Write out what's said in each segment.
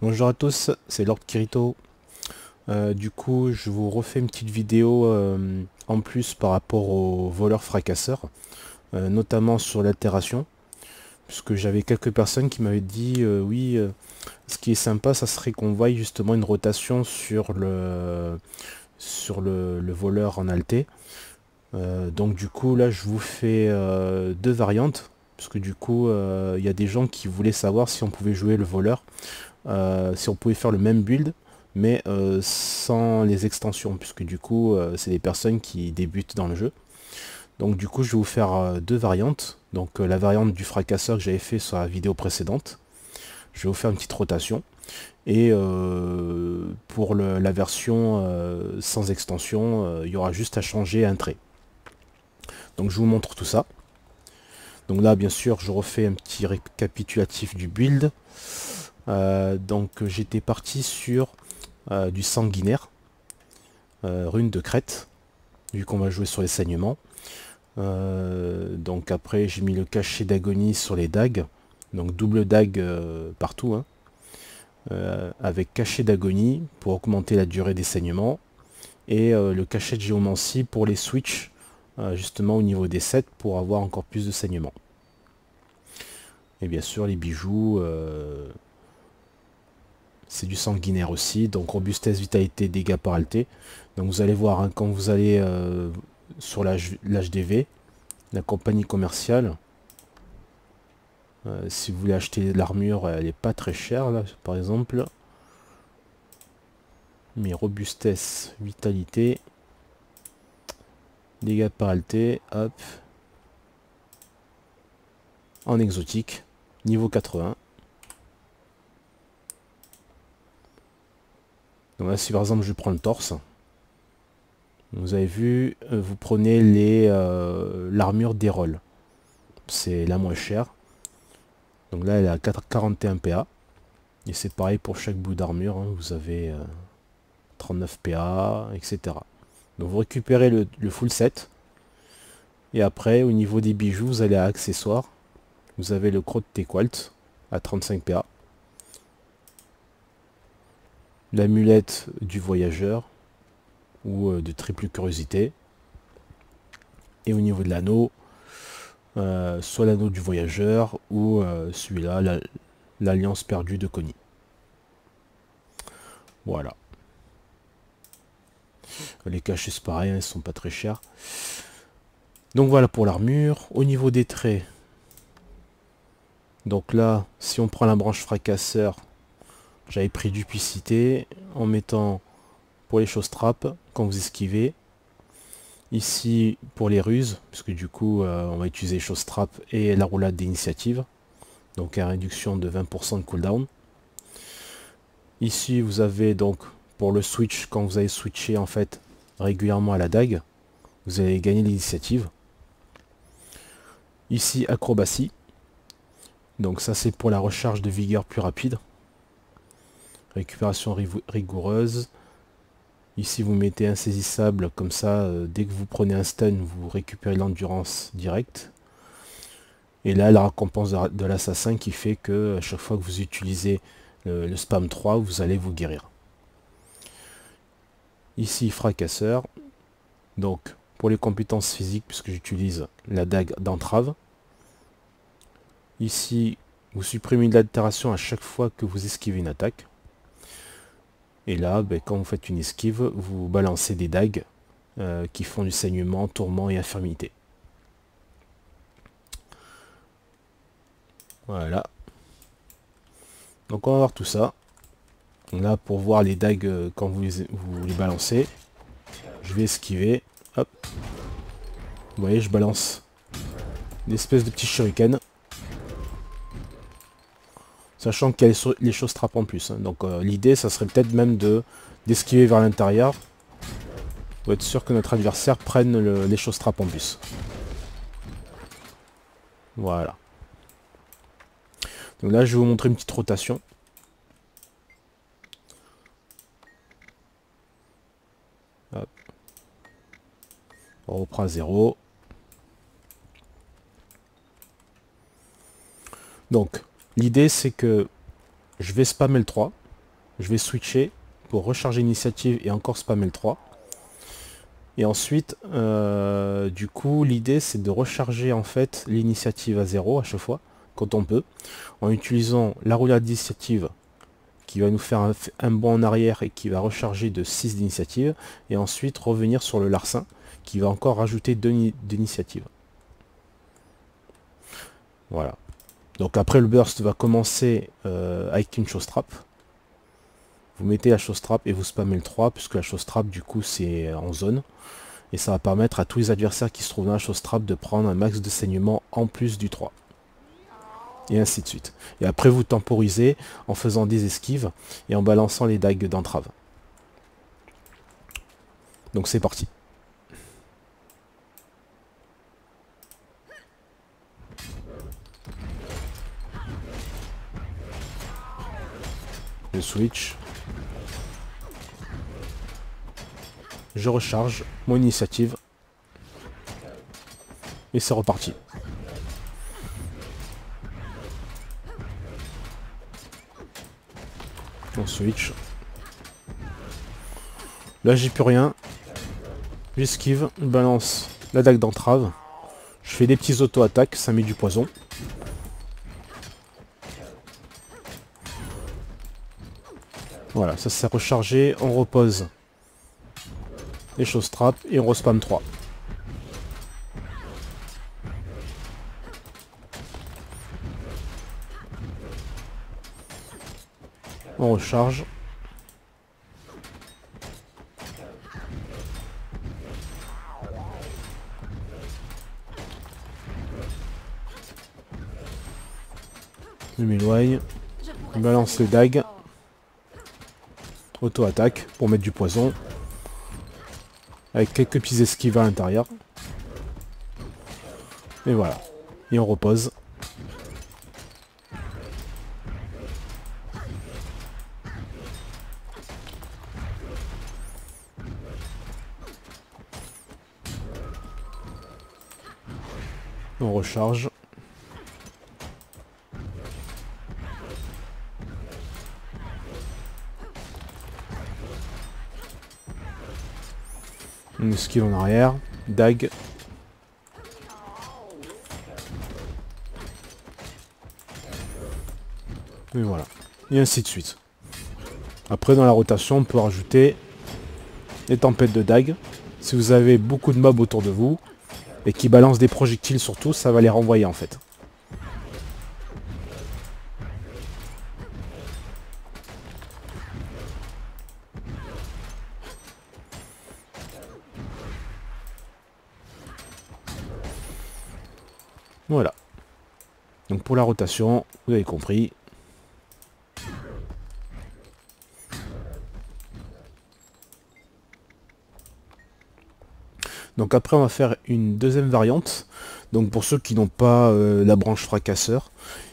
Bonjour à tous, c'est Lord Kirito. Du coup, je vous refais une petite vidéo en plus par rapport aux voleurs fracasseurs, notamment sur l'altération, puisque j'avais quelques personnes qui m'avaient dit oui, ce qui est sympa, ça serait qu'on voie justement une rotation sur le voleur en alté. Donc du coup, là, je vous fais deux variantes, parce que du coup, il y a des gens qui voulaient savoir si on pouvait jouer le voleur. Si on pouvait faire le même build mais sans les extensions puisque du coup c'est des personnes qui débutent dans le jeu. Donc du coup je vais vous faire deux variantes. Donc la variante du fracasseur que j'avais fait sur la vidéo précédente, je vais vous faire une petite rotation, et pour la version sans extension, il y aura juste à changer un trait. Donc je vous montre tout ça. Donc là bien sûr je refais un petit récapitulatif du build. Donc j'étais parti sur du sanguinaire, rune de crête, vu qu'on va jouer sur les saignements. Donc après j'ai mis le cachet d'agonie sur les dagues, donc double dague partout, hein, avec cachet d'agonie pour augmenter la durée des saignements, et le cachet de géomancie pour les switch, justement au niveau des sets pour avoir encore plus de saignements. Et bien sûr les bijoux, c'est du sanguinaire aussi, donc robustesse, vitalité, dégâts par alté. Donc vous allez voir, hein, quand vous allez sur l'HDV, la compagnie commerciale, si vous voulez acheter l'armure, elle n'est pas très chère là, par exemple. Mais robustesse, vitalité, dégâts par alté, hop, en exotique, niveau 80. Donc là, si par exemple je prends le torse, vous avez vu, vous prenez l'armure d'Erol. C'est la moins chère. Donc là, elle est à 41 PA. Et c'est pareil pour chaque bout d'armure, hein. Vous avez 39 PA, etc. Donc vous récupérez le full set. Et après, au niveau des bijoux, vous allez à accessoires. Vous avez le croc de Tequalt à 35 PA. L'amulette du voyageur ou de triple curiosité. Et au niveau de l'anneau, soit l'anneau du voyageur ou celui-là, l'alliance perdue de Connie. Voilà. Les cachets c'est pareil, hein, ils sont pas très chers. Donc voilà pour l'armure. Au niveau des traits, donc là, si on prend la branche fracasseur, j'avais pris duplicité en mettant pour les choses trappes quand vous esquivez. Ici pour les ruses, puisque du coup on va utiliser les choses trappes et la roulade d'initiative. Donc à réduction de 20% de cooldown. Ici vous avez donc pour le switch, quand vous allez switcher en fait régulièrement à la dague, vous allez gagner l'initiative. Ici acrobatie. Donc ça c'est pour la recharge de vigueur plus rapide. Récupération rigoureuse. Ici vous mettez insaisissable, comme ça dès que vous prenez un stun vous récupérez l'endurance directe. Et là la récompense de l'assassin qui fait que à chaque fois que vous utilisez le spam 3 vous allez vous guérir. Ici fracasseur, donc pour les compétences physiques puisque j'utilise la dague d'entrave. Ici vous supprimez une altération à chaque fois que vous esquivez une attaque. Et là, quand vous faites une esquive, vous balancez des dagues qui font du saignement, tourment et infirmité. Voilà. Donc on va voir tout ça. Là, pour voir les dagues quand vous les balancez, je vais esquiver. Hop. Vous voyez, je balance une espèce de petit shuriken. Sachant qu'il y a les choses trappes en plus, hein. Donc l'idée, ça serait peut-être même d'esquiver vers l'intérieur pour être sûr que notre adversaire prenne les choses trappes en plus. Voilà. Donc là, je vais vous montrer une petite rotation. Hop. On reprend à 0. Donc, l'idée, c'est que je vais spammer le 3. je vais switcher pour recharger l'initiative et encore spammer le 3. Et ensuite, du coup, l'idée c'est de recharger en fait l'initiative à 0 à chaque fois, quand on peut, en utilisant la roulade d'initiative qui va nous faire un bond en arrière et qui va recharger de 6 d'initiative, et ensuite revenir sur le larcin qui va encore rajouter 2 d'initiative. Voilà. Donc après le burst va commencer avec une chose trap. Vous mettez la chose trap et vous spammez le 3, puisque la chose trap du coup c'est en zone. Et ça va permettre à tous les adversaires qui se trouvent dans la chose trap de prendre un max de saignement en plus du 3. Et ainsi de suite. Et après vous temporisez en faisant des esquives et en balançant les dagues d'entrave. Donc c'est parti. Je switch. Je recharge mon initiative. Et c'est reparti. On switch. Là j'ai plus rien. J'esquive, je balance la dague d'entrave. Je fais des petits auto-attaques, ça met du poison. Voilà, ça s'est rechargé, on repose les choses trap et on respam 3. On recharge. Je m'éloigne. Je balance les dagues. Auto-attaque pour mettre du poison. Avec quelques petits esquives à l'intérieur. Et voilà. Et on repose. On recharge. On esquive en arrière. Dague. Et voilà. Et ainsi de suite. Après dans la rotation on peut rajouter des tempêtes de dagues. Si vous avez beaucoup de mobs autour de vous et qui balancent des projectiles surtout, ça va les renvoyer en fait. Voilà. Donc pour la rotation, vous avez compris. Donc après on va faire une deuxième variante. Donc pour ceux qui n'ont pas la branche fracasseur,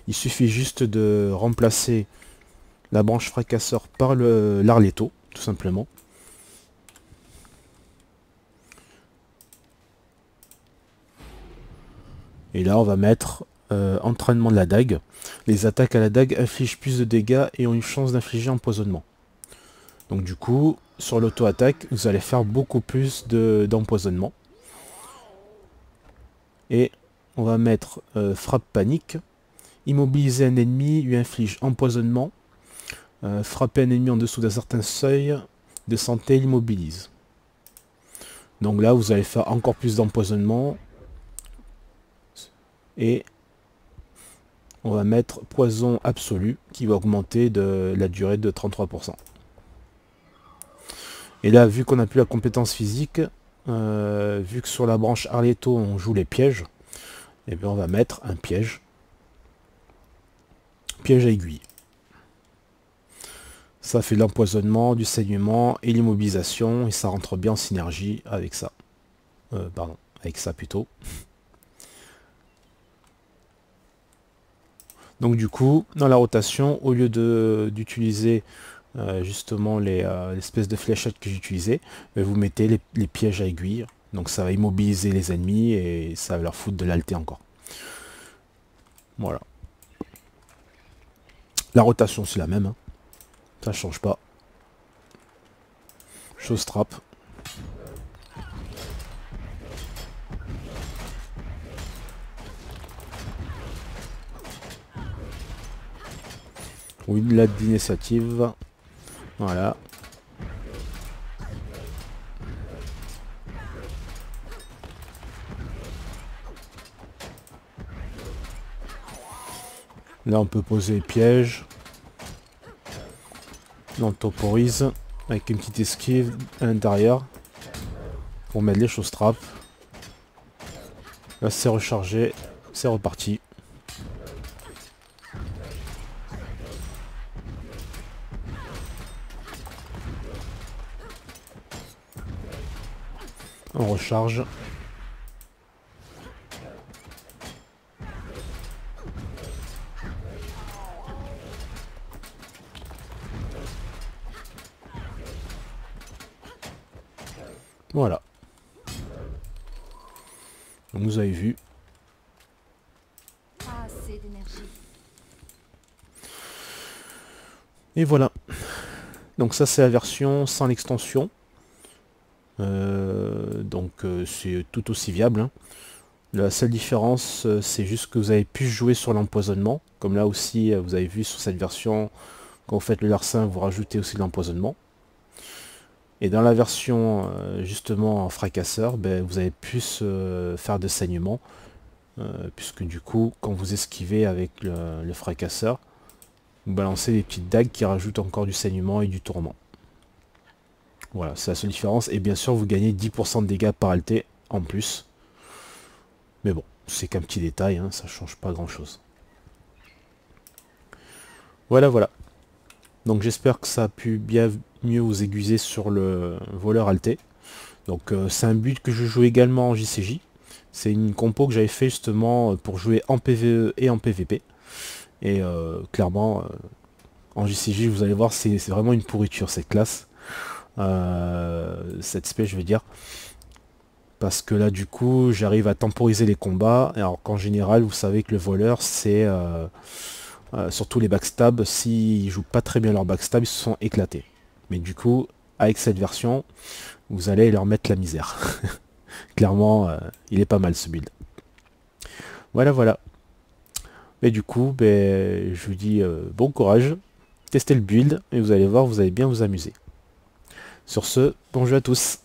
il suffit juste de remplacer la branche fracasseur par l'Arletto, tout simplement. Et là on va mettre entraînement de la dague. Les attaques à la dague infligent plus de dégâts et ont une chance d'infliger empoisonnement. Donc du coup, sur l'auto-attaque, vous allez faire beaucoup plus d'empoisonnement. Et on va mettre frappe panique. Immobiliser un ennemi lui inflige empoisonnement. Frapper un ennemi en dessous d'un certain seuil de santé l'immobilise. Donc là, vous allez faire encore plus d'empoisonnement. Et on va mettre poison absolu qui va augmenter de la durée de 33%. Et là, vu qu'on n'a plus la compétence physique, vu que sur la branche Arletto on joue les pièges, et bien on va mettre un piège. Piège à aiguille. Ça fait de l'empoisonnement, du saignement et l'immobilisation, et ça rentre bien en synergie avec ça. Pardon, avec ça plutôt. Donc du coup, dans la rotation, au lieu d'utiliser justement l'espèce de fléchette que j'utilisais, vous mettez les pièges à aiguille. Donc ça va immobiliser les ennemis et ça va leur foutre de l'alté encore. Voilà. La rotation c'est la même. Hein. Ça change pas. Chose trap. Oui, de l'aide d'initiative. Voilà. Là, on peut poser les pièges. Là, on temporise avec une petite esquive à l'intérieur pour mettre les choses trap. Là, c'est rechargé. C'est reparti. On recharge. Voilà. Donc vous avez vu. Assez d'énergie. Et voilà. Donc ça c'est la version sans l'extension. C'est tout aussi viable. Hein. La seule différence, c'est juste que vous avez pu jouer sur l'empoisonnement. Comme là aussi, vous avez vu sur cette version, quand vous faites le larcin, vous rajoutez aussi de l'empoisonnement. Et dans la version justement en fracasseur, ben, vous avez pu faire de saignement. Puisque du coup, quand vous esquivez avec le fracasseur, vous balancez des petites dagues qui rajoutent encore du saignement et du tourment. Voilà, c'est la seule différence. Et bien sûr, vous gagnez 10% de dégâts par LT en plus. Mais bon, c'est qu'un petit détail, hein, ça change pas grand chose. Voilà, voilà. Donc j'espère que ça a pu bien mieux vous aiguiser sur le voleur alté. Donc c'est un build que je joue également en JCJ. C'est une compo que j'avais fait justement pour jouer en PvE et en PvP. Et clairement, en JCJ, vous allez voir, c'est vraiment une pourriture cette classe. Cette spé, je veux dire. Parce que là, du coup, j'arrive à temporiser les combats. Alors qu'en général, vous savez que le voleur, c'est... surtout les backstabs, s'ils jouent pas très bien leur backstab, ils se sont éclatés. Mais du coup, avec cette version, vous allez leur mettre la misère. Clairement, il est pas mal ce build. Voilà, voilà. Mais du coup, ben, je vous dis bon courage. Testez le build et vous allez voir, vous allez bien vous amuser. Sur ce, bon jeu à tous.